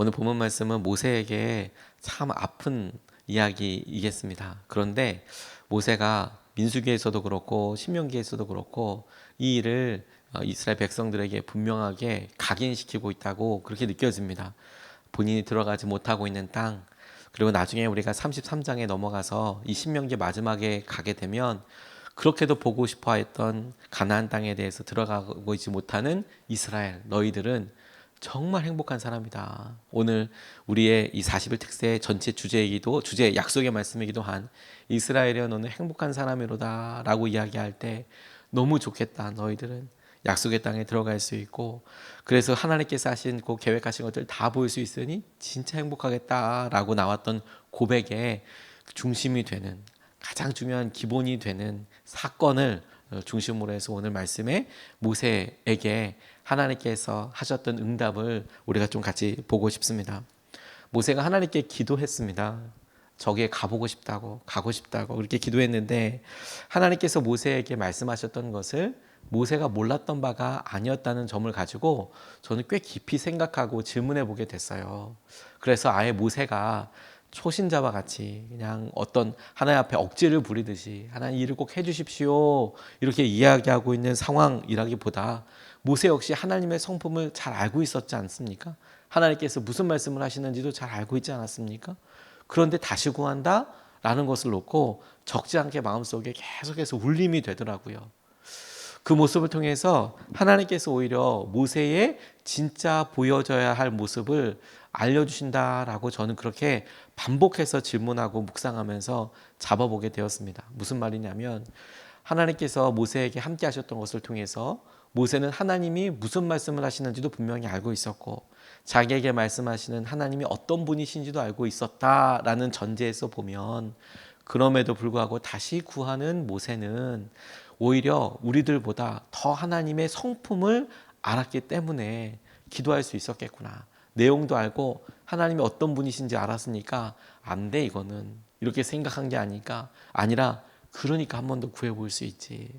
오늘 본문 말씀은 모세에게 참 아픈 이야기이겠습니다. 그런데 모세가 민수기에서도 그렇고 신명기에서도 그렇고 이 일을 이스라엘 백성들에게 분명하게 각인시키고 있다고 그렇게 느껴집니다. 본인이 들어가지 못하고 있는 땅, 그리고 나중에 우리가 33장에 넘어가서 이 신명기 마지막에 가게 되면 그렇게도 보고 싶어 했던 가나안 땅에 대해서 들어가고 있지 못하는 이스라엘, 너희들은 정말 행복한 사람이다. 오늘 우리의 이 40일 특세 전체 주제 약속의 말씀이기도 한 이스라엘이여 너는 행복한 사람이로다 라고 이야기할 때 너무 좋겠다. 너희들은 약속의 땅에 들어갈 수 있고, 그래서 하나님께서 하신 그 계획하신 것들 다 보일 수 있으니 진짜 행복하겠다라고 나왔던 고백의 중심이 되는, 가장 중요한 기본이 되는 사건을 중심으로 해서 오늘 말씀에 모세에게 하나님께서 하셨던 응답을 우리가 좀 같이 보고 싶습니다. 모세가 하나님께 기도했습니다. 저기에 가고 싶다고 그렇게 기도했는데 하나님께서 모세에게 말씀하셨던 것을 모세가 몰랐던 바가 아니었다는 점을 가지고 저는 꽤 깊이 생각하고 질문해 보게 됐어요. 그래서 아예 모세가 초신자와 같이 그냥 어떤 하나님 앞에 억지를 부리듯이 하나님 일을 꼭 해주십시오 이렇게 이야기하고 있는 상황이라기보다 모세 역시 하나님의 성품을 잘 알고 있었지 않습니까? 하나님께서 무슨 말씀을 하시는지도 잘 알고 있지 않았습니까? 그런데 다시 구한다? 라는 것을 놓고 적지 않게 마음속에 계속해서 울림이 되더라고요. 그 모습을 통해서 하나님께서 오히려 모세의 진짜 보여져야 할 모습을 알려주신다라고 저는 그렇게 반복해서 질문하고 묵상하면서 잡아보게 되었습니다. 무슨 말이냐면 하나님께서 모세에게 함께 하셨던 것을 통해서 모세는 하나님이 무슨 말씀을 하시는지도 분명히 알고 있었고 자기에게 말씀하시는 하나님이 어떤 분이신지도 알고 있었다라는 전제에서 보면 그럼에도 불구하고 다시 구하는 모세는 오히려 우리들보다 더 하나님의 성품을 알았기 때문에 기도할 수 있었겠구나. 내용도 알고 하나님이 어떤 분이신지 알았으니까 안 돼 이거는 이렇게 생각한 게 아니라 그러니까 한 번 더 구해볼 수 있지.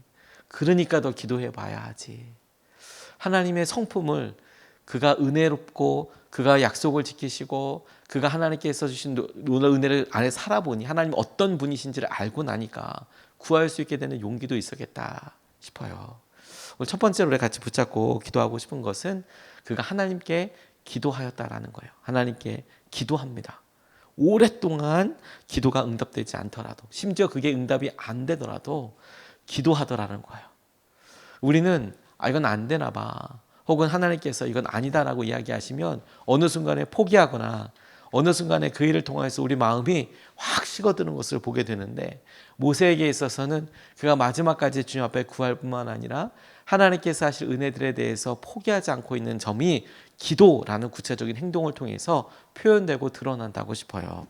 그러니까 더 기도해 봐야 하지. 하나님의 성품을 그가 은혜롭고 그가 약속을 지키시고 그가 하나님께서 주신 은혜를 안에 살아보니 하나님 어떤 분이신지를 알고 나니까 구할 수 있게 되는 용기도 있었겠다 싶어요. 오늘 첫 번째로 우리 같이 붙잡고 기도하고 싶은 것은 그가 하나님께 기도하였다라는 거예요. 하나님께 기도합니다. 오랫동안 기도가 응답되지 않더라도 심지어 그게 응답이 안 되더라도 기도하더라는 거예요. 우리는 이건 안 되나 봐. 혹은 하나님께서 이건 아니다라고 이야기하시면 어느 순간에 포기하거나 어느 순간에 그 일을 통해서 우리 마음이 확 식어드는 것을 보게 되는데 모세에게 있어서는 그가 마지막까지 주님 앞에 구할 뿐만 아니라 하나님께서 하실 은혜들에 대해서 포기하지 않고 있는 점이 기도라는 구체적인 행동을 통해서 표현되고 드러난다고 싶어요.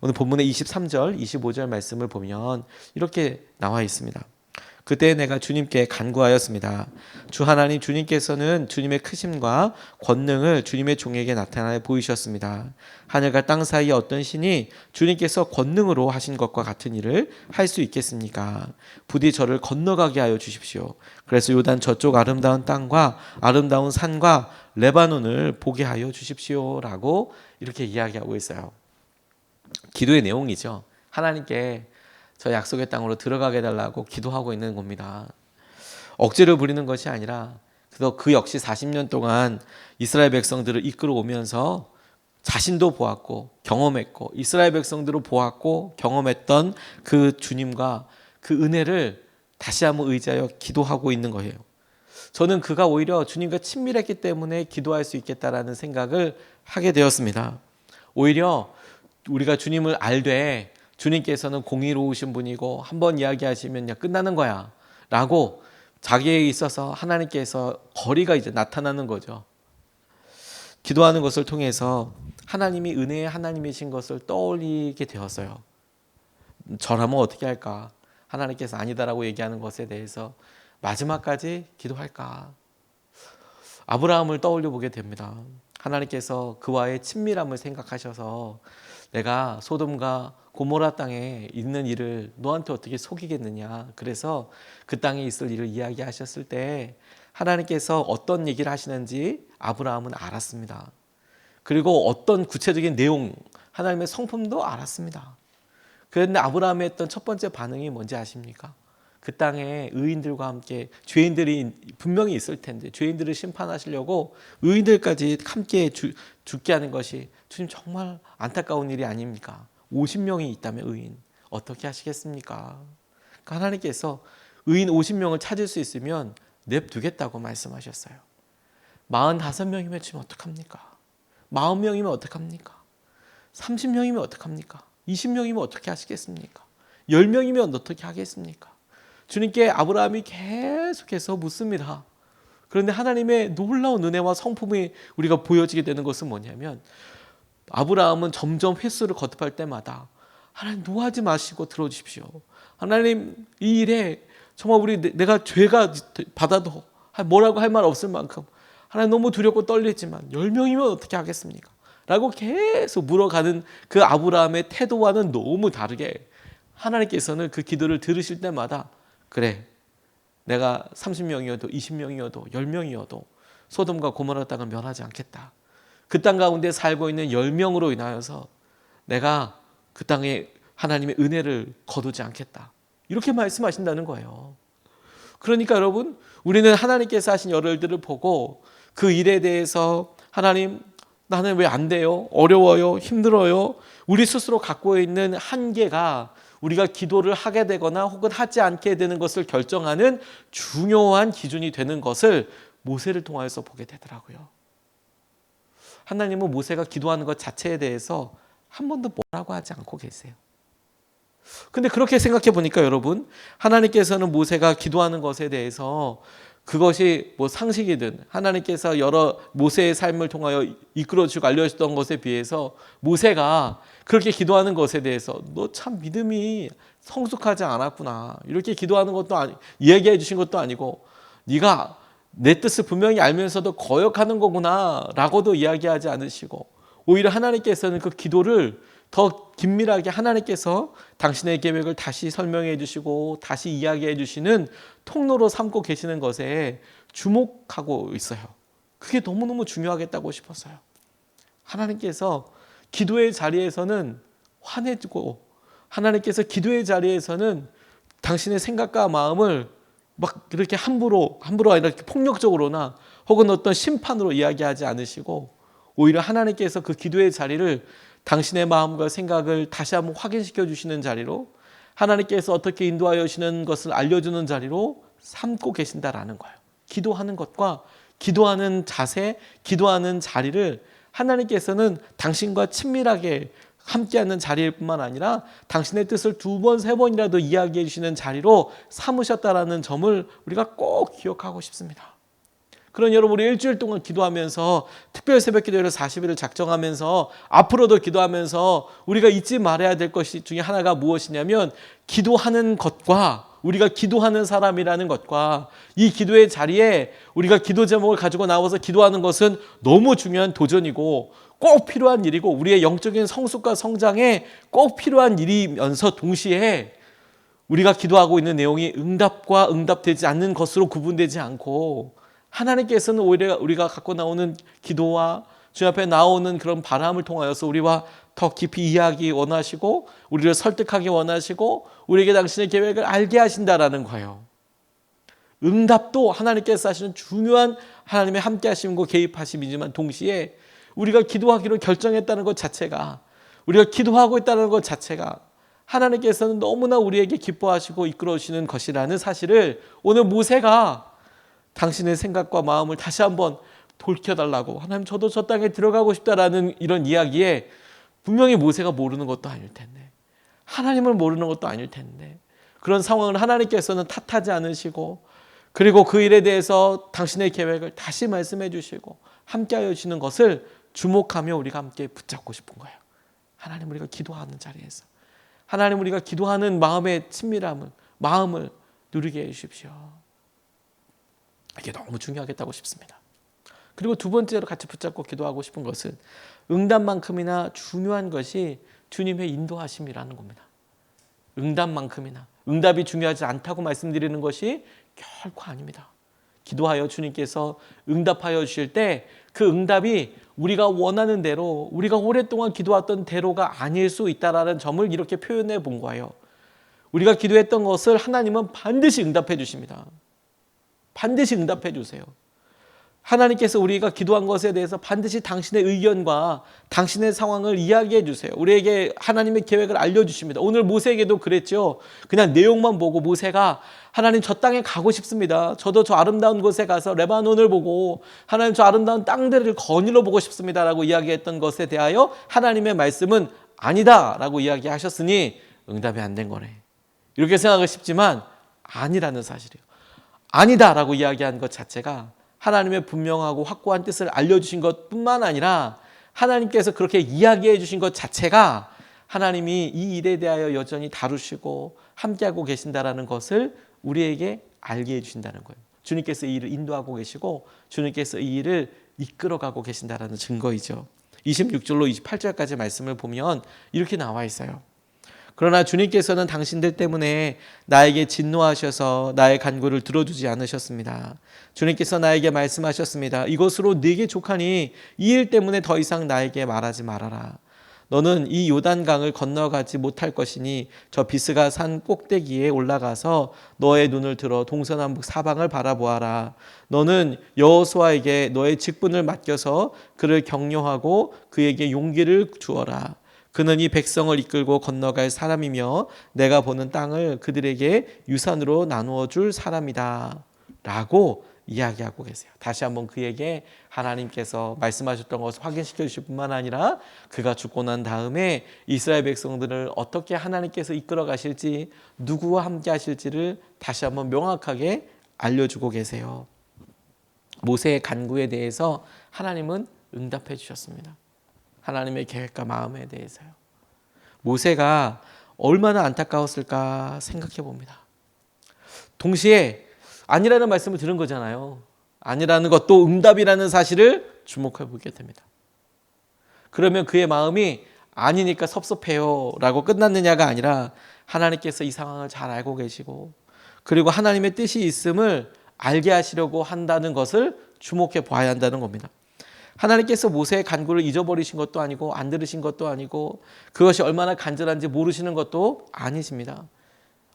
오늘 본문의 23절, 25절 말씀을 보면 이렇게 나와 있습니다. 그때 내가 주님께 간구하였습니다. 주 하나님 주님께서는 주님의 크심과 권능을 주님의 종에게 나타내 보이셨습니다. 하늘과 땅 사이에 어떤 신이 주님께서 권능으로 하신 것과 같은 일을 할 수 있겠습니까? 부디 저를 건너가게 하여 주십시오. 그래서 요단 저쪽 아름다운 땅과 아름다운 산과 레바논을 보게 하여 주십시오라고 이렇게 이야기하고 있어요. 기도의 내용이죠. 하나님께 저 약속의 땅으로 들어가게 해달라고 기도하고 있는 겁니다. 억지를 부리는 것이 아니라 그래서 그 역시 40년 동안 이스라엘 백성들을 이끌어오면서 자신도 보았고 경험했고 이스라엘 백성들을 보았고 경험했던 그 주님과 그 은혜를 다시 한번 의지하여 기도하고 있는 거예요. 저는 그가 오히려 주님과 친밀했기 때문에 기도할 수 있겠다라는 생각을 하게 되었습니다. 오히려 우리가 주님을 알되 주님께서는 공의로우신 분이고 한번 이야기하시면 끝나는 거야 라고 자기에 있어서 하나님께서 거리가 이제 나타나는 거죠. 기도하는 것을 통해서 하나님이 은혜의 하나님이신 것을 떠올리게 되었어요. 저라면 어떻게 할까? 하나님께서 아니다라고 얘기하는 것에 대해서 마지막까지 기도할까? 아브라함을 떠올려 보게 됩니다. 하나님께서 그와의 친밀함을 생각하셔서 내가 소돔과 고모라 땅에 있는 일을 너한테 어떻게 속이겠느냐. 그래서 그 땅에 있을 일을 이야기하셨을 때 하나님께서 어떤 얘기를 하시는지 아브라함은 알았습니다. 그리고 어떤 구체적인 내용, 하나님의 성품도 알았습니다. 그런데 아브라함이 했던 첫 번째 반응이 뭔지 아십니까? 그 땅에 의인들과 함께 죄인들이 분명히 있을 텐데 죄인들을 심판하시려고 의인들까지 함께 죽게 하는 것이 주님 정말 안타까운 일이 아닙니까? 50명이 있다면 의인 어떻게 하시겠습니까? 그러니까 하나님께서 의인 50명을 찾을 수 있으면 냅두겠다고 말씀하셨어요. 45명이면 지금 어떡합니까? 40명이면 어떡합니까? 30명이면 어떡합니까? 20명이면 어떻게 하시겠습니까? 10명이면 어떻게 하겠습니까? 주님께 아브라함이 계속해서 묻습니다. 그런데 하나님의 놀라운 은혜와 성품이 우리가 보여지게 되는 것은 뭐냐면 아브라함은 점점 횟수를 거듭할 때마다 하나님 노하지 마시고 들어주십시오. 하나님 이 일에 정말 내가 죄가 받아도 뭐라고 할 말 없을 만큼 하나님 너무 두렵고 떨리지만 10명이면 어떻게 하겠습니까? 라고 계속 물어가는 그 아브라함의 태도와는 너무 다르게 하나님께서는 그 기도를 들으실 때마다 그래 내가 30명이어도 20명이어도 10명이어도 소돔과 고모라 땅을 멸하지 않겠다. 그 땅 가운데 살고 있는 10명으로 인하여서 내가 그 땅에 하나님의 은혜를 거두지 않겠다. 이렇게 말씀하신다는 거예요. 그러니까 여러분 우리는 하나님께서 하신 여러 일들을 보고 그 일에 대해서 하나님 나는 왜 안 돼요? 어려워요? 힘들어요? 우리 스스로 갖고 있는 한계가 우리가 기도를 하게 되거나 혹은 하지 않게 되는 것을 결정하는 중요한 기준이 되는 것을 모세를 통해서 보게 되더라고요. 하나님은 모세가 기도하는 것 자체에 대해서 한 번도 뭐라고 하지 않고 계세요. 근데 그렇게 생각해 보니까 여러분 하나님께서는 모세가 기도하는 것에 대해서 그것이 뭐 상식이든 하나님께서 여러 모세의 삶을 통하여 이끌어주고 알려주던 것에 비해서 모세가 그렇게 기도하는 것에 대해서 너 참 믿음이 성숙하지 않았구나 이렇게 기도하는 것도 이야기해 주신 것도 아니고 네가 내 뜻을 분명히 알면서도 거역하는 거구나 라고도 이야기하지 않으시고 오히려 하나님께서는 그 기도를 더 긴밀하게 하나님께서 당신의 계획을 다시 설명해 주시고 다시 이야기해 주시는 통로로 삼고 계시는 것에 주목하고 있어요. 그게 너무너무 중요하겠다고 싶었어요. 하나님께서 기도의 자리에서는 화내주고 하나님께서 기도의 자리에서는 당신의 생각과 마음을 막 이렇게 함부로 아니라 이렇게 폭력적으로나 혹은 어떤 심판으로 이야기하지 않으시고 오히려 하나님께서 그 기도의 자리를 당신의 마음과 생각을 다시 한번 확인시켜 주시는 자리로 하나님께서 어떻게 인도하여 주시는 것을 알려주는 자리로 삼고 계신다라는 거예요. 기도하는 것과 기도하는 자세, 기도하는 자리를 하나님께서는 당신과 친밀하게 함께하는 자리일 뿐만 아니라 당신의 뜻을 2번, 3번이라도 이야기해 주시는 자리로 삼으셨다라는 점을 우리가 꼭 기억하고 싶습니다. 그런 여러분 우리 일주일 동안 기도하면서 특별 새벽 기도회를 40일을 작정하면서 앞으로도 기도하면서 우리가 잊지 말아야 될 것이 중에 하나가 무엇이냐면 기도하는 것과 우리가 기도하는 사람이라는 것과 이 기도의 자리에 우리가 기도 제목을 가지고 나와서 기도하는 것은 너무 중요한 도전이고 꼭 필요한 일이고 우리의 영적인 성숙과 성장에 꼭 필요한 일이면서 동시에 우리가 기도하고 있는 내용이 응답과 응답되지 않는 것으로 구분되지 않고 하나님께서는 오히려 우리가 갖고 나오는 기도와 주 앞에 나오는 그런 바람을 통하여서 우리와 더 깊이 이해하기 원하시고 우리를 설득하기 원하시고 우리에게 당신의 계획을 알게 하신다라는 거예요. 응답도 하나님께서 하시는 중요한 하나님의 함께 하심과 개입하심이지만 동시에 우리가 기도하기로 결정했다는 것 자체가 우리가 기도하고 있다는 것 자체가 하나님께서는 너무나 우리에게 기뻐하시고 이끌어주시는 것이라는 사실을 오늘 모세가 당신의 생각과 마음을 다시 한번 돌켜달라고 하나님 저도 저 땅에 들어가고 싶다라는 이런 이야기에 분명히 모세가 모르는 것도 아닐 텐데 하나님을 모르는 것도 아닐 텐데 그런 상황을 하나님께서는 탓하지 않으시고 그리고 그 일에 대해서 당신의 계획을 다시 말씀해 주시고 함께하여 주시는 것을 주목하며 우리가 함께 붙잡고 싶은 거예요. 하나님 우리가 기도하는 자리에서 하나님 우리가 기도하는 마음의 친밀함을 마음을 누리게 해 주십시오. 이게 너무 중요하겠다고 싶습니다. 그리고 두 번째로 같이 붙잡고 기도하고 싶은 것은 응답만큼이나 중요한 것이 주님의 인도하심이라는 겁니다. 응답만큼이나 응답이 중요하지 않다고 말씀드리는 것이 결코 아닙니다. 기도하여 주님께서 응답하여 주실 때 그 응답이 우리가 원하는 대로, 우리가 오랫동안 기도했던 대로가 아닐 수 있다는 점을 이렇게 표현해 본 거예요. 우리가 기도했던 것을 하나님은 반드시 응답해 주십니다. 반드시 응답해 주세요. 하나님께서 우리가 기도한 것에 대해서 반드시 당신의 의견과 당신의 상황을 이야기해 주세요. 우리에게 하나님의 계획을 알려주십니다. 오늘 모세에게도 그랬죠. 그냥 내용만 보고 모세가 하나님 저 땅에 가고 싶습니다. 저도 저 아름다운 곳에 가서 레바논을 보고 하나님 저 아름다운 땅들을 거닐어 보고 싶습니다 라고 이야기했던 것에 대하여 하나님의 말씀은 아니다 라고 이야기하셨으니 응답이 안 된 거네. 이렇게 생각하기 쉽지만 아니라는 사실이에요. 아니다 라고 이야기한 것 자체가 하나님의 분명하고 확고한 뜻을 알려주신 것뿐만 아니라 하나님께서 그렇게 이야기해 주신 것 자체가 하나님이 이 일에 대하여 여전히 다루시고 함께하고 계신다라는 것을 우리에게 알게 해주신다는 거예요. 주님께서 이 일을 인도하고 계시고 주님께서 이 일을 이끌어가고 계신다라는 증거이죠. 26절로 28절까지 말씀을 보면 이렇게 나와 있어요. 그러나 주님께서는 당신들 때문에 나에게 진노하셔서 나의 간구를 들어주지 않으셨습니다. 주님께서 나에게 말씀하셨습니다. 이것으로 네게 족하니 이 일 때문에 더 이상 나에게 말하지 말아라. 너는 이 요단강을 건너가지 못할 것이니 저 비스가 산 꼭대기에 올라가서 너의 눈을 들어 동서남북 사방을 바라보아라. 너는 여호수아에게 너의 직분을 맡겨서 그를 격려하고 그에게 용기를 주어라. 그는 이 백성을 이끌고 건너갈 사람이며 내가 보는 땅을 그들에게 유산으로 나누어 줄 사람이다 라고 이야기하고 계세요. 다시 한번 그에게 하나님께서 말씀하셨던 것을 확인시켜 주실 뿐만 아니라 그가 죽고 난 다음에 이스라엘 백성들을 어떻게 하나님께서 이끌어 가실지, 누구와 함께 하실지를 다시 한번 명확하게 알려주고 계세요. 모세의 간구에 대해서 하나님은 응답해 주셨습니다. 하나님의 계획과 마음에 대해서요. 모세가 얼마나 안타까웠을까 생각해 봅니다. 동시에 아니라는 말씀을 들은 거잖아요. 아니라는 것도 응답이라는 사실을 주목해 보게 됩니다. 그러면 그의 마음이 아니니까 섭섭해요 라고 끝났느냐가 아니라 하나님께서 이 상황을 잘 알고 계시고 그리고 하나님의 뜻이 있음을 알게 하시려고 한다는 것을 주목해 봐야 한다는 겁니다. 하나님께서 모세의 간구를 잊어버리신 것도 아니고 안 들으신 것도 아니고 그것이 얼마나 간절한지 모르시는 것도 아니십니다.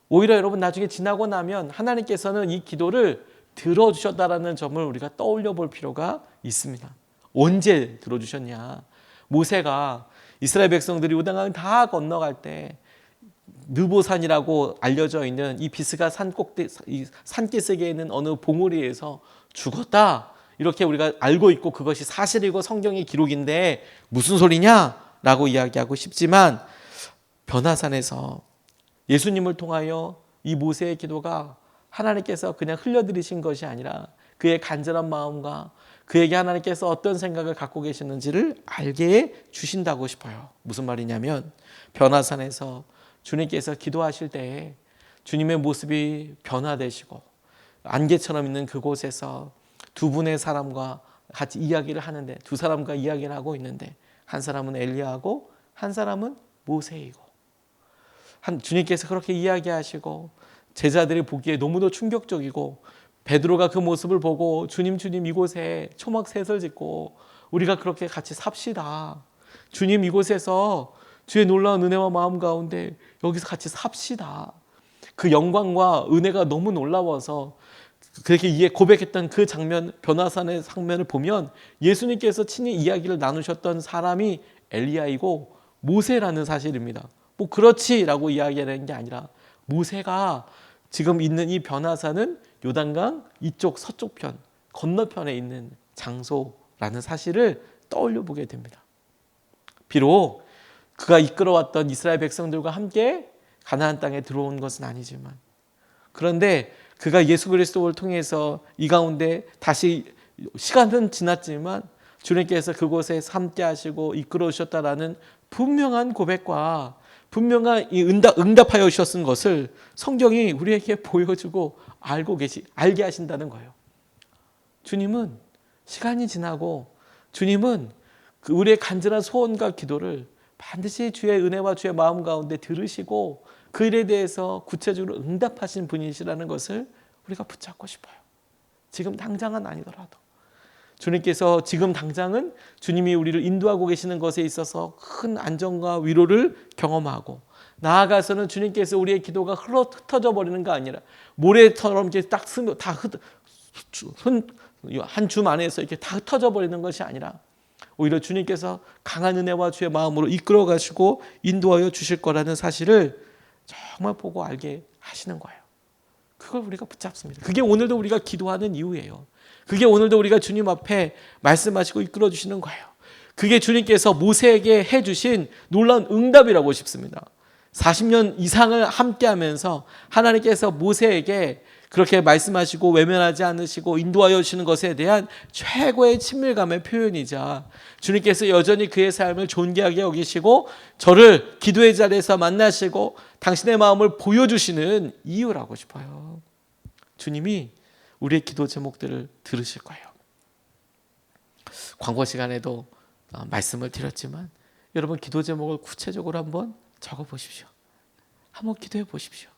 오히려 여러분 나중에 지나고 나면 하나님께서는 이 기도를 들어주셨다라는 점을 우리가 떠올려 볼 필요가 있습니다. 언제 들어주셨냐? 모세가 이스라엘 백성들이 요단강을 다 건너갈 때 느보산이라고 알려져 있는 이 비스가 산 꼭대 산기슭에 있는 어느 봉우리에서 죽었다. 이렇게 우리가 알고 있고 그것이 사실이고 성경의 기록인데 무슨 소리냐라고 이야기하고 싶지만 변화산에서 예수님을 통하여 이 모세의 기도가 하나님께서 그냥 흘려드리신 것이 아니라 그의 간절한 마음과 그에게 하나님께서 어떤 생각을 갖고 계시는지를 알게 해 주신다고 싶어요. 무슨 말이냐면 변화산에서 주님께서 기도하실 때에 주님의 모습이 변화되시고 안개처럼 있는 그곳에서 두 분의 사람과 같이 이야기를 하는데 두 사람과 이야기를 하고 있는데 한 사람은 엘리야하고 한 사람은 모세이고 주님께서 그렇게 이야기하시고 제자들이 보기에 너무도 충격적이고 베드로가 그 모습을 보고 주님 이곳에 초막셋을 짓고 우리가 그렇게 같이 삽시다. 주님 이곳에서 주의 놀라운 은혜와 마음 가운데 여기서 같이 삽시다. 그 영광과 은혜가 너무 놀라워서 그렇게 이에 고백했던 그 장면, 변화산의 장면을 보면 예수님께서 친히 이야기를 나누셨던 사람이 엘리야이고 모세라는 사실입니다. 뭐 그렇지라고 이야기하는 게 아니라 모세가 지금 있는 이 변화산은 요단강 이쪽 서쪽 편 건너편에 있는 장소라는 사실을 떠올려 보게 됩니다. 비록 그가 이끌어왔던 이스라엘 백성들과 함께 가나안 땅에 들어온 것은 아니지만 그런데 그가 예수 그리스도를 통해서 이 가운데 다시 시간은 지났지만 주님께서 그곳에 함께 하시고 이끌어 오셨다라는 분명한 고백과 분명한 이 응답하여 주셨은 것을 성경이 우리에게 보여주고 알게 하신다는 거예요. 주님은 시간이 지나고 주님은 우리의 간절한 소원과 기도를 반드시 주의 은혜와 주의 마음 가운데 들으시고 그 일에 대해서 구체적으로 응답하신 분이시라는 것을 우리가 붙잡고 싶어요. 지금 당장은 아니더라도 주님께서 지금 당장은 주님이 우리를 인도하고 계시는 것에 있어서 큰 안정과 위로를 경험하고, 나아가서는 주님께서 우리의 기도가 흩어져 버리는 거 아니라 모래처럼 이렇게 딱 스며 한 줌 안에서 이렇게 다 흩어져 버리는 것이 아니라 오히려 주님께서 강한 은혜와 주의 마음으로 이끌어 가시고 인도하여 주실 거라는 사실을 정말 보고 알게 하시는 거예요. 그걸 우리가 붙잡습니다. 그게 오늘도 우리가 기도하는 이유예요. 그게 오늘도 우리가 주님 앞에 말씀하시고 이끌어 주시는 거예요. 그게 주님께서 모세에게 해주신 놀라운 응답이라고 싶습니다. 40년 이상을 함께하면서 하나님께서 모세에게 그렇게 말씀하시고 외면하지 않으시고 인도하여 주시는 것에 대한 최고의 친밀감의 표현이자, 주님께서 여전히 그의 삶을 존귀하게 여기시고 저를 기도의 자리에서 만나시고 당신의 마음을 보여주시는 이유라고 싶어요. 주님이 우리의 기도 제목들을 들으실 거예요. 광고 시간에도 말씀을 드렸지만 여러분, 기도 제목을 구체적으로 한번 적어 보십시오. 한번 기도해 보십시오.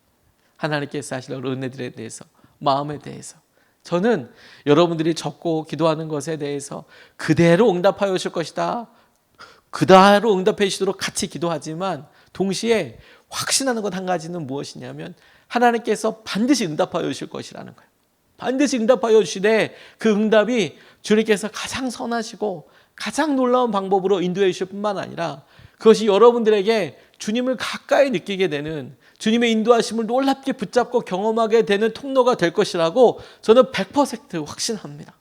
하나님께서 하실 은혜들에 대해서, 마음에 대해서. 저는 여러분들이 적고 기도하는 것에 대해서 그대로 응답하여 오실 것이다, 그대로 응답해 주시도록 같이 기도하지만 동시에 확신하는 것 한 가지는 무엇이냐면 하나님께서 반드시 응답하여 주실 것이라는 거예요. 반드시 응답하여 주시되 그 응답이 주님께서 가장 선하시고 가장 놀라운 방법으로 인도해 주실 뿐만 아니라 그것이 여러분들에게 주님을 가까이 느끼게 되는, 주님의 인도하심을 놀랍게 붙잡고 경험하게 되는 통로가 될 것이라고 저는 100% 확신합니다.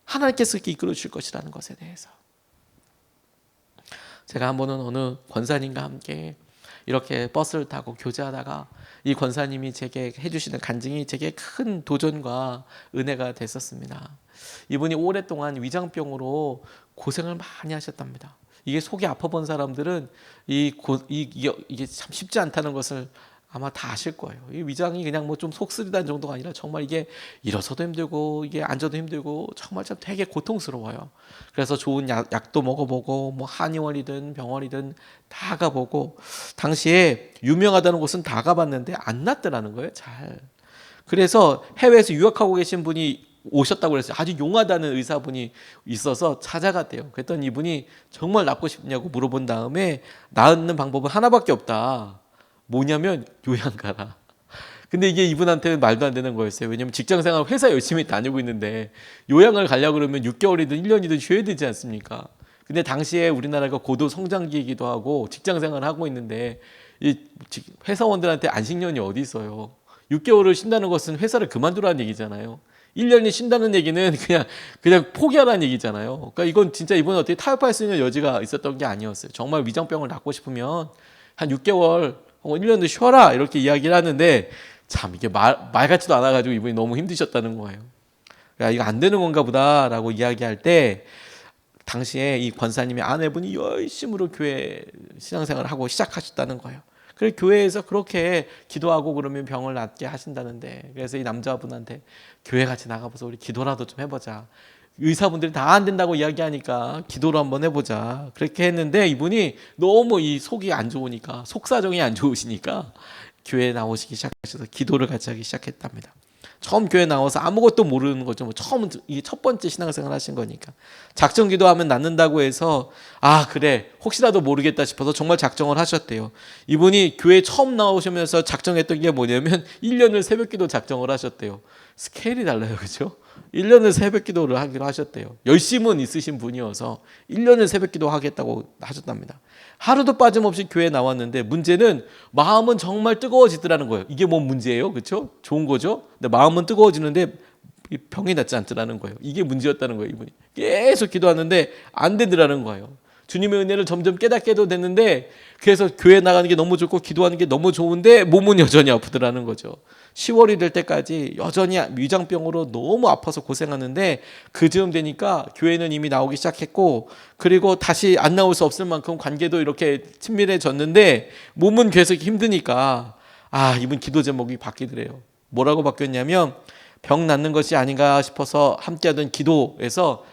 하나님께서 이끌어 주실 것이라는 것에 대해서. 제가 한 번은 어느 권사님과 함께 이렇게 버스를 타고 교제하다가 이 권사님이 제게 해주시는 간증이 제게 큰 도전과 은혜가 됐었습니다. 이분이 오랫동안 위장병으로 고생을 많이 하셨답니다. 이게 속이 아파본 사람들은 이게 참 쉽지 않다는 것을 아마 다 아실 거예요. 이 위장이 그냥 뭐 좀 속쓰리다는 정도가 아니라 정말 이게 일어서도 힘들고 이게 앉아도 힘들고 정말 참 되게 고통스러워요. 그래서 좋은 약도 먹어보고 뭐 한의원이든 병원이든 다 가보고, 당시에 유명하다는 곳은 다 가봤는데 안 낫더라는 거예요, 잘. 그래서 해외에서 유학하고 계신 분이 오셨다고 그랬어요. 아주 용하다는 의사분이 있어서 찾아갔대요. 그랬더니 이분이 정말 낫고 싶냐고 물어본 다음에 낫는 방법은 하나밖에 없다. 뭐냐면 요양 가라. 근데 이게 이분한테는 말도 안 되는 거였어요. 왜냐면 직장생활 회사 열심히 다니고 있는데 요양을 가려고 그러면 6개월이든 1년이든 쉬어야 되지 않습니까? 근데 당시에 우리나라가 고도 성장기이기도 하고 직장생활을 하고 있는데 이 회사원들한테 안식년이 어디 있어요. 6개월을 쉰다는 것은 회사를 그만두라는 얘기잖아요. 1년이 쉰다는 얘기는 그냥 포기하라는 얘기잖아요. 그러니까 이건 진짜 이분은 어떻게 타협할 수 있는 여지가 있었던 게 아니었어요. 정말 위장병을 낫고 싶으면 한 6개월 혹은 1년도 쉬어라 이렇게 이야기를 하는데, 참 이게 말 같지도 않아가지고 이분이 너무 힘드셨다는 거예요. 야, 이거 안 되는 건가 보다라고 이야기할 때 당시에 이 권사님의 아내분이 열심으로 교회 신앙생활을 하고 시작하셨다는 거예요. 그래서 교회에서 그렇게 기도하고 그러면 병을 낫게 하신다는데, 그래서 이 남자분한테 교회 같이 나가봐서 우리 기도라도 좀 해보자. 의사분들이 다 안 된다고 이야기하니까 기도로 한번 해보자. 그렇게 했는데 이분이 너무 이 속이 안 좋으니까, 속사정이 안 좋으시니까 교회에 나오시기 시작하셔서 기도를 같이 하기 시작했답니다. 처음 교회 나와서 아무것도 모르는 거죠. 뭐 처음 이 첫 번째 신앙생활 하신 거니까. 작정 기도하면 낫는다고 해서 그래 혹시라도 모르겠다 싶어서 정말 작정을 하셨대요. 이분이 교회 처음 나오시면서 작정했던 게 뭐냐면 1년을 새벽 기도 작정을 하셨대요. 스케일이 달라요, 그렇죠? 1년을 새벽 기도를 하기로 하셨대요. 열심은 있으신 분이어서 1년을 새벽 기도 하겠다고 하셨답니다. 하루도 빠짐없이 교회에 나왔는데 문제는 마음은 정말 뜨거워지더라는 거예요. 이게 뭔 문제예요? 그렇죠? 좋은 거죠? 근데 마음은 뜨거워지는데 병이 낫지 않더라는 거예요. 이게 문제였다는 거예요. 이분이 계속 기도하는데 안 되더라는 거예요. 주님의 은혜를 점점 깨닫게도 됐는데, 그래서 교회 나가는 게 너무 좋고 기도하는 게 너무 좋은데 몸은 여전히 아프더라는 거죠. 10월이 될 때까지 여전히 위장병으로 너무 아파서 고생하는데 그 즈음 되니까 교회는 이미 나오기 시작했고, 그리고 다시 안 나올 수 없을 만큼 관계도 이렇게 친밀해졌는데 몸은 계속 힘드니까 이분 기도 제목이 바뀌더래요. 뭐라고 바뀌었냐면, 병 낫는 것이 아닌가 싶어서 함께하던 기도에서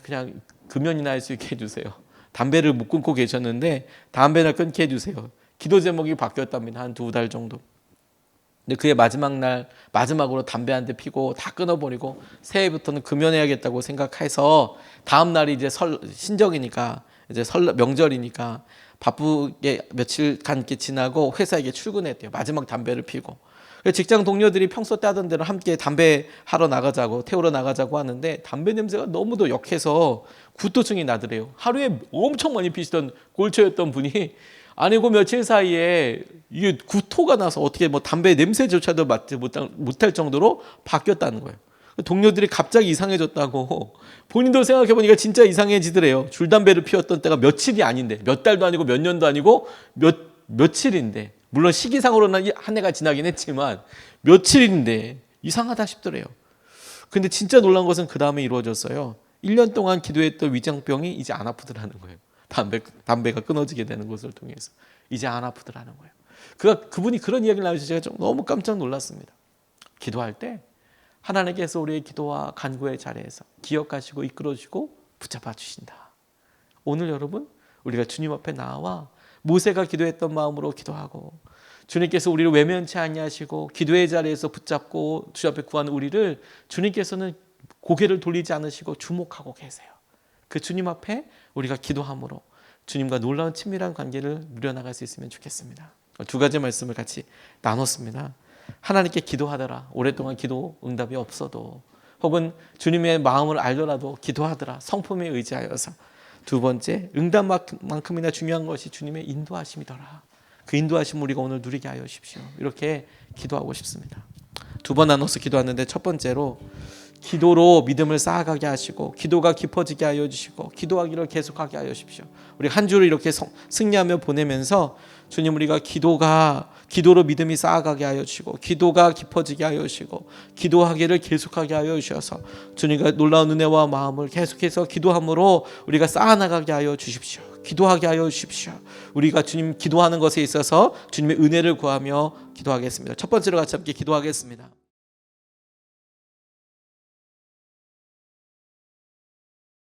그냥 금연이나 할 수 있게 해주세요. 담배를 못 끊고 계셨는데 담배나 끊게 해주세요. 기도 제목이 바뀌었답니다. 한 2달 정도. 근데 그의 마지막 날 마지막으로 담배 한 대 피고 다 끊어버리고 새해부터는 금연해야겠다고 생각해서 다음 날이 이제 신정이니까 이제 명절이니까 바쁘게 며칠간 이렇게 지나고 회사에 출근했대요. 마지막 담배를 피고. 직장 동료들이 평소 때 하던 대로 함께 담배 하러 나가자고 태우러 나가자고 하는데 담배 냄새가 너무도 역해서 구토증이 나더래요. 하루에 엄청 많이 피시던 골초였던 분이 아니고 며칠 사이에 이게 구토가 나서 어떻게 뭐 담배 냄새조차도 맡지 못할 정도로 바뀌었다는 거예요. 동료들이 갑자기 이상해졌다고 본인도 생각해 보니까 진짜 이상해지더래요. 줄담배를 피웠던 때가 며칠이 아닌데 몇 달도 아니고 몇 년도 아니고 며칠인데 물론 시기상으로는 한 해가 지나긴 했지만 며칠인데 이상하다 싶더래요. 근데 진짜 놀란 것은 그 다음에 이루어졌어요. 1년 동안 기도했던 위장병이 이제 안 아프더라는 거예요. 담배가 끊어지게 되는 것을 통해서 이제 안 아프더라는 거예요. 그분이 그런 이야기를 나누셔서 제가 좀 너무 깜짝 놀랐습니다. 기도할 때 하나님께서 우리의 기도와 간구의 자리에서 기억하시고 이끌어주시고 붙잡아 주신다. 오늘 여러분 우리가 주님 앞에 나와 모세가 기도했던 마음으로 기도하고 주님께서 우리를 외면치 아니하시고 기도의 자리에서 붙잡고 주 앞에 구하는 우리를 주님께서는 고개를 돌리지 않으시고 주목하고 계세요. 그 주님 앞에 우리가 기도함으로 주님과 놀라운 친밀한 관계를 누려나갈 수 있으면 좋겠습니다. 두 가지 말씀을 같이 나눴습니다. 하나님께 기도하더라. 오랫동안 기도 응답이 없어도 혹은 주님의 마음을 알더라도 기도하더라. 성품에 의지하여서. 두 번째, 응답만큼이나 중요한 것이 주님의 인도하심이더라. 그 인도하심 우리가 오늘 누리게 하여 주십시오. 이렇게 기도하고 싶습니다. 두 번 나눠서 기도하는데 첫 번째로 기도로 믿음을 쌓아가게 하시고 기도가 깊어지게 하여 주시고 기도하기를 계속하게 하여 주십시오. 우리 한 주를 이렇게 승리하며 보내면서 주님 우리가 기도로 믿음이 쌓아가게 하여 주시고 기도가 깊어지게 하여 주시고 기도하기를 계속하게 하여 주셔서 주님과 놀라운 은혜와 마음을 계속해서 기도함으로 우리가 쌓아나가게 하여 주십시오. 기도하게 하여 주십시오. 우리가 주님 기도하는 것에 있어서 주님의 은혜를 구하며 기도하겠습니다. 첫 번째로 같이 함께 기도하겠습니다.